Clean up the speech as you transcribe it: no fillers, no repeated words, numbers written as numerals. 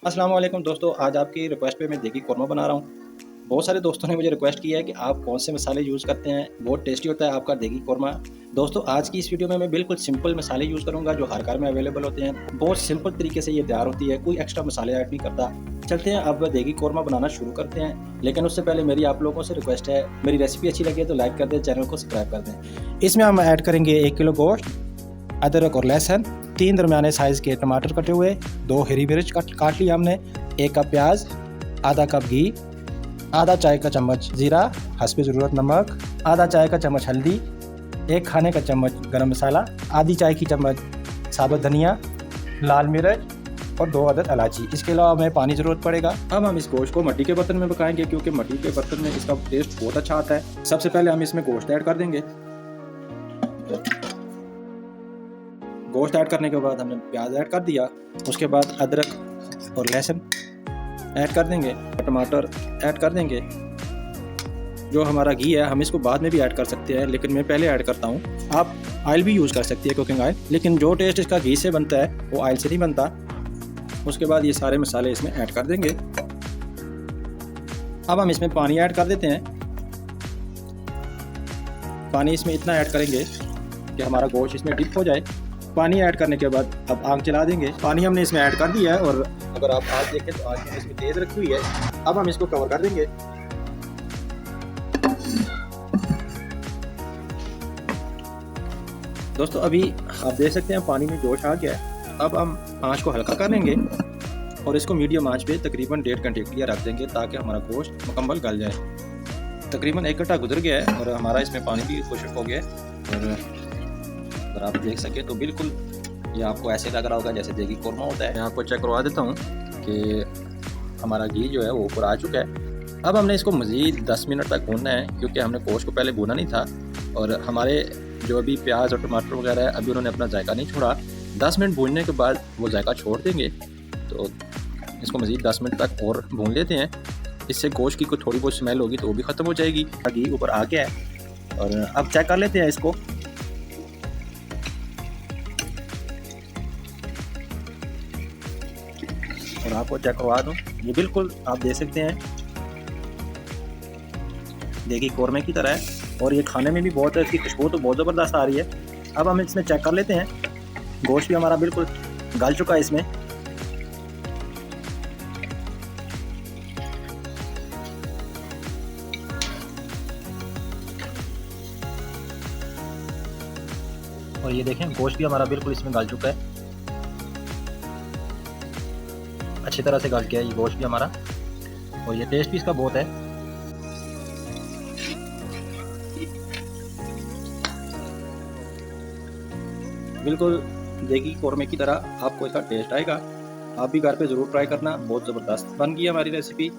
अस्सलाम वालेकुम दोस्तों, आज आपकी रिक्वेस्ट पे मैं देगी कौरमा बना रहा हूँ। बहुत सारे दोस्तों ने मुझे रिक्वेस्ट किया है कि आप कौन से मसाले यूज़ करते हैं, बहुत टेस्टी होता है आपका देगी कौरमा। दोस्तों आज की इस वीडियो में मैं बिल्कुल सिंपल मसाले यूज़ करूँगा जो हर घर में अवेलेबल होते हैं। बहुत सिंपल तरीके से ये तैयार होती है, कोई एक्स्ट्रा मसाले ऐड नहीं करता। चलते हैं अब देगी कौरमा बनाना शुरू करते हैं, लेकिन उससे पहले मेरी आप लोगों से रिक्वेस्ट है, मेरी रेसिपी अच्छी लगे तो लाइक कर दें, चैनल को सब्सक्राइब कर दें। इसमें हम ऐड करेंगे 1 किलो गोश्त, अदरक और लहसुन, 3 दरमियाने साइज़ के टमाटर कटे हुए, 2 हरी मिर्च काट लिया हमने, 1 कप प्याज, आधा कप घी, आधा चाय का चम्मच जीरा, हस्बे ज़रूरत नमक, आधा चाय का चम्मच हल्दी, 1 खाने का चम्मच गरम मसाला, आधी चाय की चम्मच साबुत धनिया, लाल मिर्च और 2 अदद इलायची। इसके अलावा हमें पानी ज़रूरत पड़ेगा। अब हम इस गोश्त को मिट्टी के बर्तन में पकाएंगे क्योंकि मिट्टी के बर्तन में इसका टेस्ट बहुत अच्छा आता है। सबसे पहले हम इसमें गोश्त ऐड कर देंगे। गोश्त ऐड करने के बाद हमने प्याज ऐड कर दिया, उसके बाद अदरक और लहसुन ऐड कर देंगे, टमाटर ऐड कर देंगे। जो हमारा घी है हम इसको बाद में भी ऐड कर सकते हैं, लेकिन मैं पहले ऐड करता हूँ। आप ऑयल भी यूज़ कर सकती है, कुकिंग ऑयल, लेकिन जो टेस्ट इसका घी से बनता है वो ऑयल से नहीं बनता। उसके बाद ये सारे मसाले इसमें ऐड कर देंगे। अब हम इसमें पानी ऐड कर देते हैं। पानी इसमें इतना ऐड करेंगे कि हमारा गोश्त इसमें डिप हो जाए। पानी ऐड करने के बाद अब आग चला देंगे। पानी हमने इसमें ऐड कर दिया है और अगर आप आग देखें तो आग मैंने इसमें तेज़ रखी हुई है। अब हम इसको कवर कर देंगे। दोस्तों अभी आप देख सकते हैं पानी में जोश आ गया है। अब हम आंच को हल्का करेंगे और इसको मीडियम आंच पे तकरीबन 1.5 घंटे के लिए रख देंगे ताकि हमारा गोश्त मुकम्मल गल जाए। तकरीबन 1 घंटा गुजर गया है और हमारा इसमें पानी भी खुश्क हो गया है। और अगर आप देख सकें तो बिल्कुल ये आपको ऐसे लग रहा होगा जैसे देगी कौरमा होता है। मैं आपको चेक करवा देता हूँ कि हमारा घी जो है वो ऊपर आ चुका है। अब हमने इसको मज़ीद 10 मिनट तक भूनना है क्योंकि हमने गोश्त को पहले भूना नहीं था और हमारे जो अभी प्याज और टमाटर वगैरह है अभी उन्होंने अपना जायका नहीं छोड़ा। 10 मिनट भूनने के बाद वो जायका छोड़ देंगे, तो इसको मज़ीद 10 मिनट तक और भून लेते हैं। इससे गोश्त की कोई थोड़ी बहुत स्मेल होगी तो वो भी ख़त्म हो जाएगी। घी ऊपर आ गया है और अब चेक कर लेते हैं इसको। और आपको चेक करवा दूँ, ये बिल्कुल आप देख सकते हैं देगी कौरमे की तरह है और ये खाने में भी बहुत है, इसकी खुशबू तो बहुत ज़बरदस्त आ रही है। अब हम इसमें चेक कर लेते हैं। गोश्त भी हमारा बिल्कुल गल चुका है इसमें। और ये देखें गोश्त भी हमारा बिल्कुल इसमें गल चुका है, अच्छी तरह से गल गया है ये गोश्त भी हमारा और ये टेस्ट भी इसका बहुत है। बिल्कुल देगी कौरमे की तरह आपको इसका टेस्ट आएगा। आप भी घर पे ज़रूर ट्राई करना, बहुत ज़बरदस्त बन गई हमारी रेसिपी।